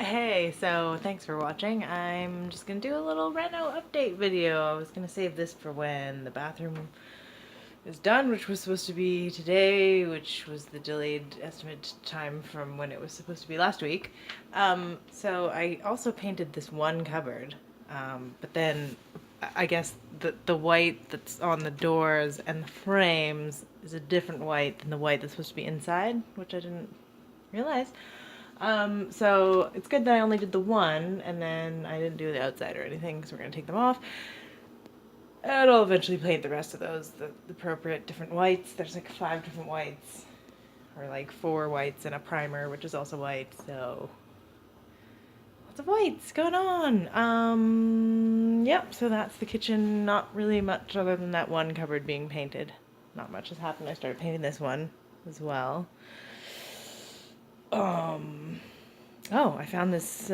Hey, so thanks for watching. I'm just gonna do a little Reno update video. I was gonna save this for when the bathroom is done, which was supposed to be today, which was the delayed estimate time from when it was supposed to be last week. So I also painted this one cupboard, but then I guess the white that's on the doors and the frames is a different white than the white that's supposed to be inside, which I didn't realize. So it's good that I only did the one, and then I didn't do the outside or anything, because we're going to take them off. And I'll eventually paint the rest of those, the appropriate different whites. There's like 5 different whites, or like 4 whites and a primer, which is also white, so lots of whites going on. Yep, so that's the kitchen. Not really much other than that one cupboard being painted. Not much has happened. I started painting this one as well. Oh, I found this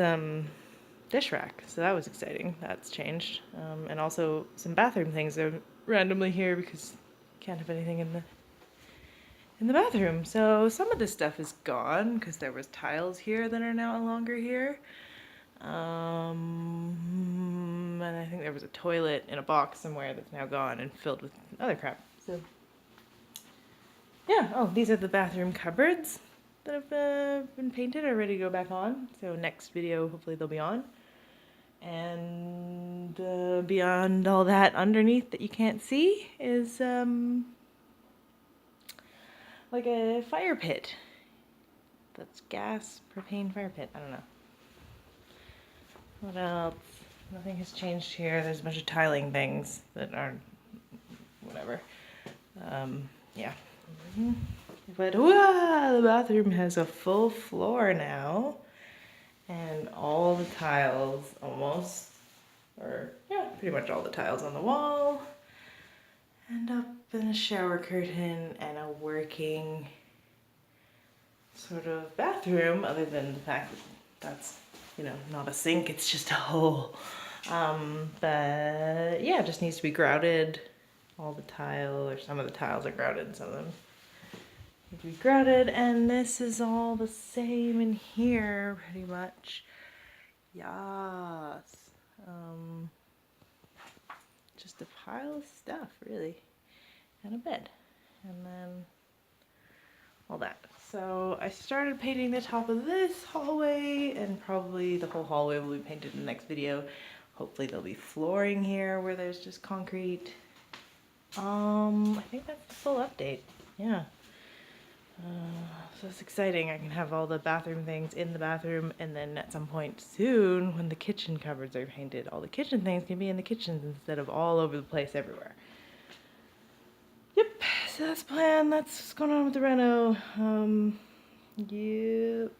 dish rack, so that was exciting. That's changed. And also some bathroom things are randomly here because you can't have anything in the bathroom. So some of this stuff is gone because there was tiles here that are now no longer here. And I think there was a toilet in a box somewhere that's now gone and filled with other crap. So yeah, oh, these are the bathroom cupboards that have been painted are ready to go back on. So next video, hopefully they'll be on. And beyond all that underneath that you can't see is like a fire pit. That's gas, propane fire pit. I don't know. What else? Nothing has changed here. There's a bunch of tiling things that aren't whatever. Yeah. But the bathroom has a full floor now, and all the tiles almost, or yeah, pretty much all the tiles on the wall, and up in a shower curtain and a working sort of bathroom, other than the fact that that's, you know, not a sink, it's just a hole. But yeah, it just needs to be grouted. All the tile, or some of the tiles are grouted, some of them need to be grouted, and this is all the same in here, pretty much. Yes. Just a pile of stuff, really, and a bed, and then all that. So I started painting the top of this hallway, and probably the whole hallway will be painted in the next video. Hopefully there'll be flooring here where there's just concrete. I think that's the full update. Yeah. So it's exciting. I can have all the bathroom things in the bathroom, and then at some point soon, when the kitchen cupboards are painted, all the kitchen things can be in the kitchens instead of all over the place everywhere. Yep, so that's the plan. That's what's going on with the Reno. Yep.